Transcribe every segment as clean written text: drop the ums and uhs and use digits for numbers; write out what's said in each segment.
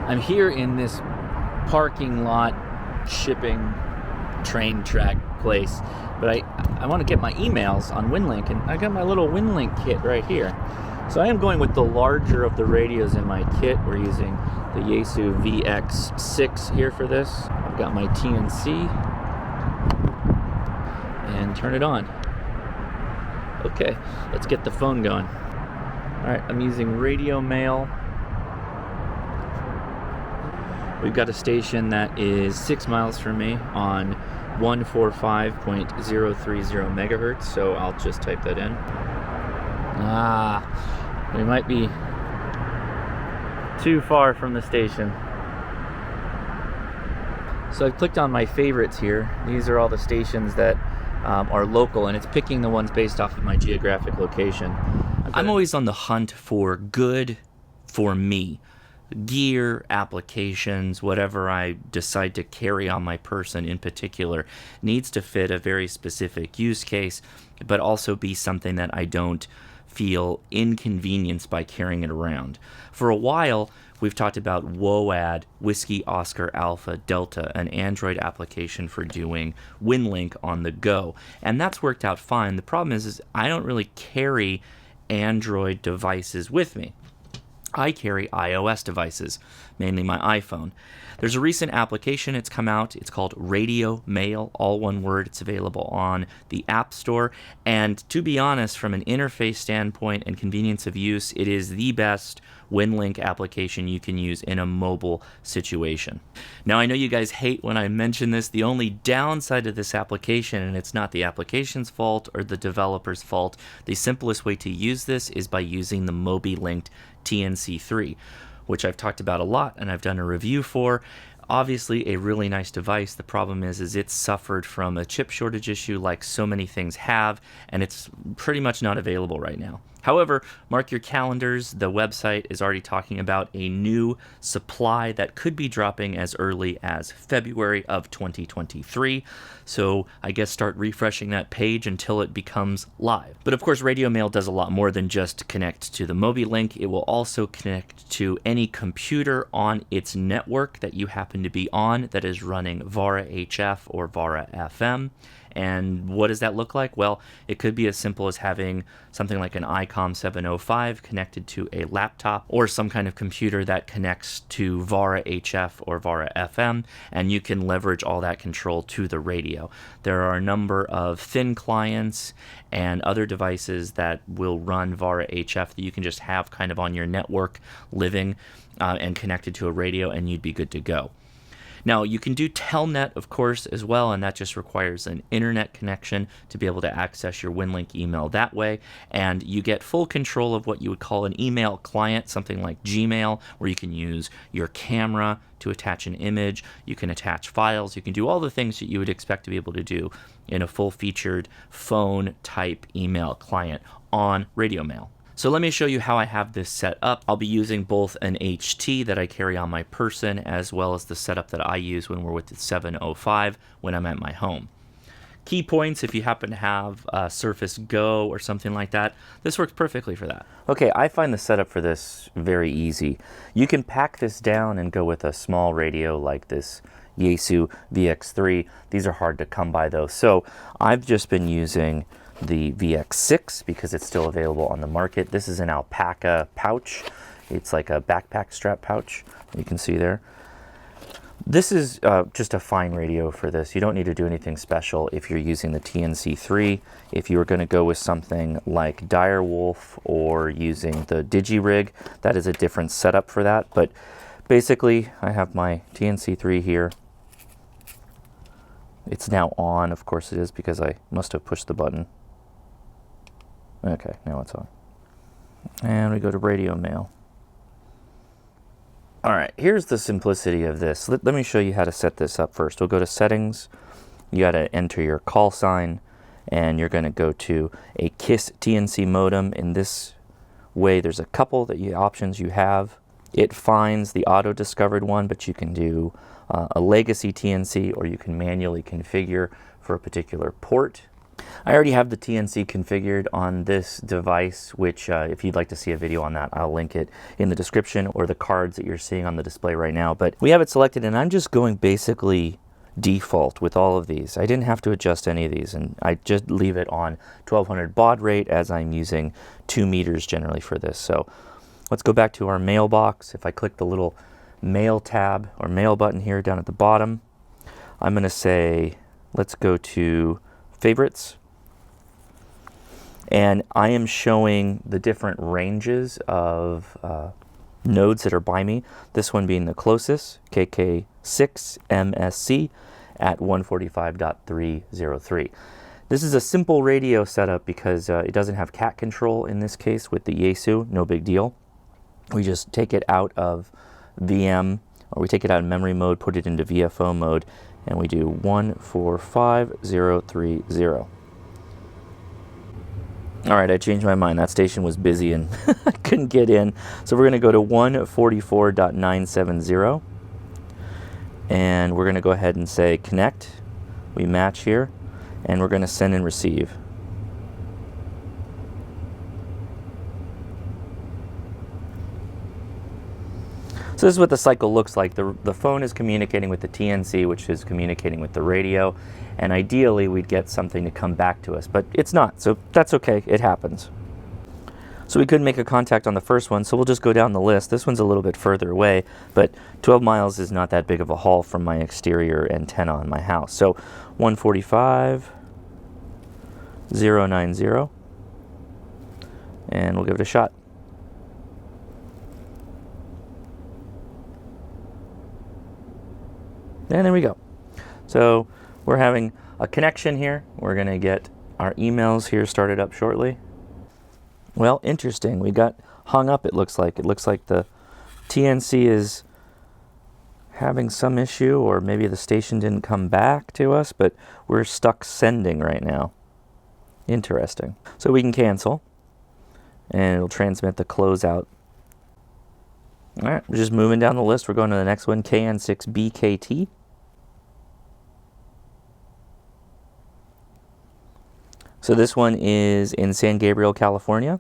I'm here in this parking lot shipping train track place, but I want to get my emails on Winlink, and I got my little Winlink kit right here. So I am going with the larger of the radios in my kit. We're using the Yaesu VX6 here for this. I've got my TNC, and turn it on. Okay, let's get the phone going. Alright, I'm using RadioMail. We've got a station that is 6 miles from me on 145.030 megahertz, so I'll just type that in. We might be too far from the station. So I've clicked on my favorites here. These are all the stations that are local, and it's picking the ones based off of my geographic location. I'm always on the hunt for good for me. Gear, applications, whatever I decide to carry on my person in particular needs to fit a very specific use case, but also be something that I don't feel inconvenienced by carrying it around. For a while, we've talked about WOAD, Whiskey Oscar Alpha Delta, an Android application for doing Winlink on the go. And that's worked out fine. The problem is I don't really carry Android devices with me. I carry iOS devices, mainly my iPhone. There's a recent application that's come out. It's called RadioMail, all one word. It's available on the App Store. And to be honest, from an interface standpoint and convenience of use, it is the best Winlink application you can use in a mobile situation. Now, I know you guys hate when I mention this. The only downside of this application, and it's not the application's fault or the developer's fault, the simplest way to use this is by using the Mobi-linked TNC3, which I've talked about a lot and I've done a review for. Obviously a really nice device. The problem is it's suffered from a chip shortage issue like so many things have, and it's pretty much not available right now. However, mark your calendars. The website is already talking about a new supply that could be dropping as early as February of 2023. So I guess start refreshing that page until it becomes live. But of course, RadioMail does a lot more than just connect to the Mobi-Link. It will also connect to any computer on its network that you happen to be on that is running VARA HF or VARA FM. And what does that look like? Well, it could be as simple as having something like an ICOM 705 connected to a laptop or some kind of computer that connects to VARA HF or VARA FM, and you can leverage all that control to the radio. There are a number of thin clients and other devices that will run VARA HF that you can just have kind of on your network living and connected to a radio, and you'd be good to go. Now, you can do Telnet, of course, as well, and that just requires an internet connection to be able to access your Winlink email that way, and you get full control of what you would call an email client, something like Gmail, where you can use your camera to attach an image, you can attach files, you can do all the things that you would expect to be able to do in a full-featured phone-type email client on RadioMail. So let me show you how I have this set up. I'll be using both an HT that I carry on my person as well as the setup that I use when we're with the 705 when I'm at my home. Key points, if you happen to have Surface Go or something like that, this works perfectly for that. Okay, I find the setup for this very easy. You can pack this down and go with a small radio like this Yaesu VX3. These are hard to come by though. So I've just been using the VX6 because it's still available on the market. This is an alpaca pouch. It's like a backpack strap pouch, you can see there. This is just a fine radio for this. You don't need to do anything special if you're using the TNC3. If you were going to go with something like Direwolf or using the DigiRig, that is a different setup for that. But basically, I have my TNC3 here. It's now on, of course it is, because I must have pushed the button. Okay, now it's on. And we go to RadioMail. All right, here's the simplicity of this. Let me show you how to set this up first. We'll go to Settings. You got to enter your call sign, and you're going to go to a KISS TNC modem. In this way, there's a couple options you have. It finds the auto-discovered one, but you can do a legacy TNC, or you can manually configure for a particular port. I already have the TNC configured on this device, which if you'd like to see a video on that, I'll link it in the description or the cards that you're seeing on the display right now. But we have it selected, and I'm just going basically default with all of these. I didn't have to adjust any of these, and I just leave it on 1200 baud rate as I'm using 2 meters generally for this. So let's go back to our mailbox. If I click the little mail tab or mail button here down at the bottom, I'm going to say, let's go to favorites. And I am showing the different ranges of nodes that are by me. This one being the closest, KK6MSC at 145.303. This is a simple radio setup because it doesn't have cat control in this case with the Yaesu, no big deal. We just take it out of VM, or we take it out of memory mode, put it into VFO mode, and we do 145.030. All right, I changed my mind. That station was busy and I couldn't get in. So we're going to go to 144.970. And we're going to go ahead and say connect. We match here. And we're going to send and receive. So this is what the cycle looks like. The phone is communicating with the TNC, which is communicating with the radio. And ideally, we'd get something to come back to us. But it's not, so that's okay. It happens. So we couldn't make a contact on the first one, so we'll just go down the list. This one's a little bit further away, but 12 miles is not that big of a haul from my exterior antenna on my house. So 145.090, and we'll give it a shot. And there we go. So we're having a connection here. We're going to get our emails here started up shortly. Well, interesting. We got hung up, it looks like. It looks like the TNC is having some issue, or maybe the station didn't come back to us, but we're stuck sending right now. Interesting. So we can cancel, and it'll transmit the closeout. All right, we're just moving down the list. We're going to the next one, KN6BKT. So this one is in San Gabriel, California.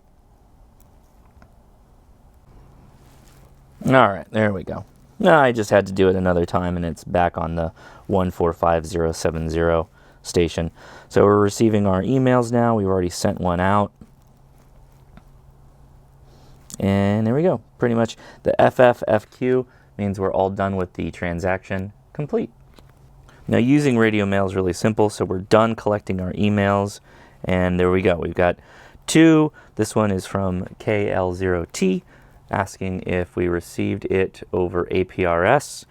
All right, there we go. No, I just had to do it another time, and it's back on the 145.070 station. So we're receiving our emails now. We've already sent one out. And there we go. Pretty much the FFFQ means we're all done with the transaction complete. Now using RadioMail is really simple. So we're done collecting our emails. And there we go. We've got 2. This one is from KL0T, asking if we received it over APRS.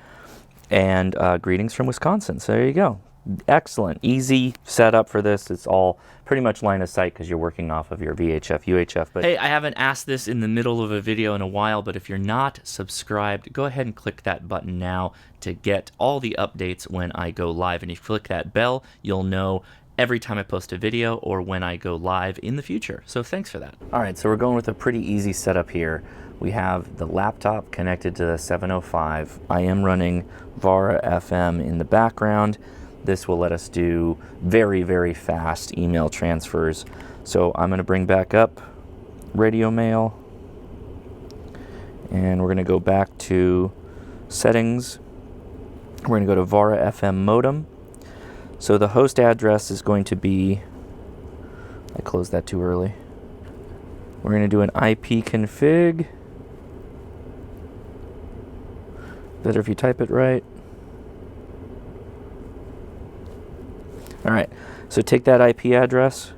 And greetings from Wisconsin. So there you go. Excellent. Easy setup for this. It's all pretty much line of sight because you're working off of your VHF, UHF. But hey, I haven't asked this in the middle of a video in a while, but if you're not subscribed, go ahead and click that button now to get all the updates when I go live. And if you click that bell, you'll know every time I post a video or when I go live in the future. So thanks for that. All right, so we're going with a pretty easy setup here. We have the laptop connected to the 705. I am running Vara FM in the background. This will let us do very, very fast email transfers. So I'm going to bring back up RadioMail, and we're going to go back to settings. We're going to go to Vara FM modem. So the host address is going to be, I closed that too early. We're going to do an IP config. Better if you type it right. All right, so take that IP address,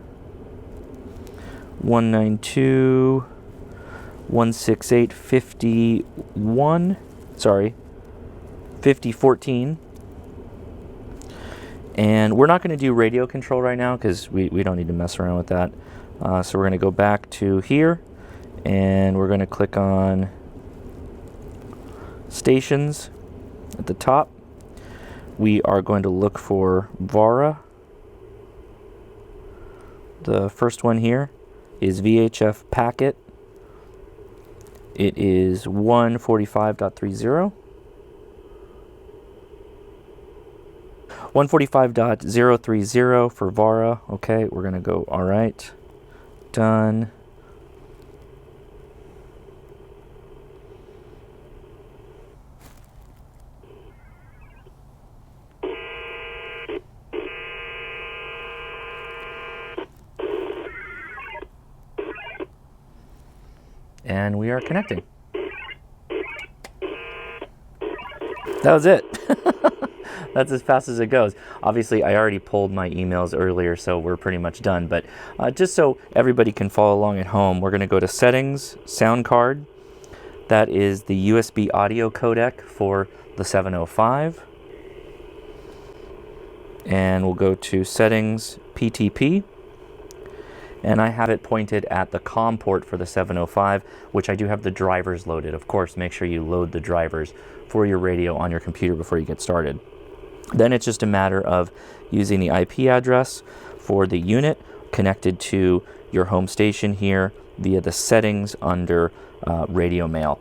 5014, and we're not going to do radio control right now because we don't need to mess around with that. So we're going to go back to here, and we're going to click on stations at the top. We are going to look for Vara. The first one here is VHF packet. It is 145.30. 145.030 for VARA. Okay, we're going to go, all right, done. And we are connecting. That was it. That's as fast as it goes. Obviously, I already pulled my emails earlier, so we're pretty much done. But just so everybody can follow along at home, we're going to go to Settings, Sound Card. That is the USB audio codec for the 705. And we'll go to Settings, PTP. And I have it pointed at the COM port for the 705, which I do have the drivers loaded. Of course, make sure you load the drivers for your radio on your computer before you get started. Then it's just a matter of using the IP address for the unit connected to your home station here via the settings under RadioMail.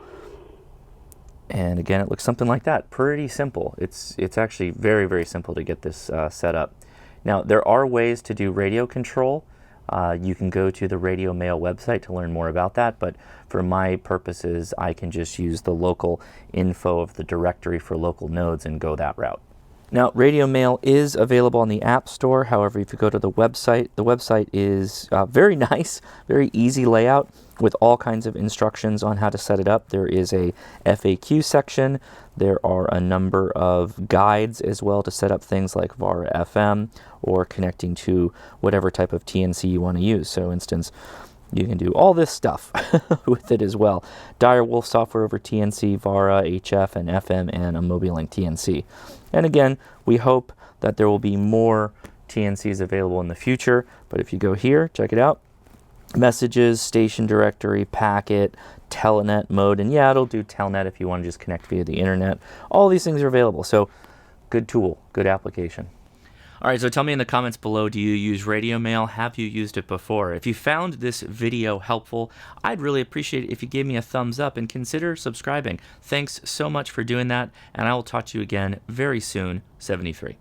And again, it looks something like that. Pretty simple. It's actually very, very simple to get this set up. Now, there are ways to do radio control. You can go to the RadioMail website to learn more about that, but for my purposes, I can just use the local info of the directory for local nodes and go that route. Now, RadioMail is available on the App Store. However, if you go to the website is very nice, very easy layout with all kinds of instructions on how to set it up. There is a FAQ section. There are a number of guides as well to set up things like VARA FM or connecting to whatever type of TNC you want to use. So, for instance, you can do all this stuff with it as well. Direwolf software over TNC, VARA, HF, and FM, and a Mobilink TNC. And again, we hope that there will be more TNCs available in the future. But if you go here, check it out. Messages, station directory, packet, telenet mode. And yeah, it'll do telnet if you want to just connect via the internet. All these things are available. So good tool, good application. All right, so tell me in the comments below, do you use RadioMail? Have you used it before? If you found this video helpful, I'd really appreciate it if you gave me a thumbs up and consider subscribing. Thanks so much for doing that, and I will talk to you again very soon, 73.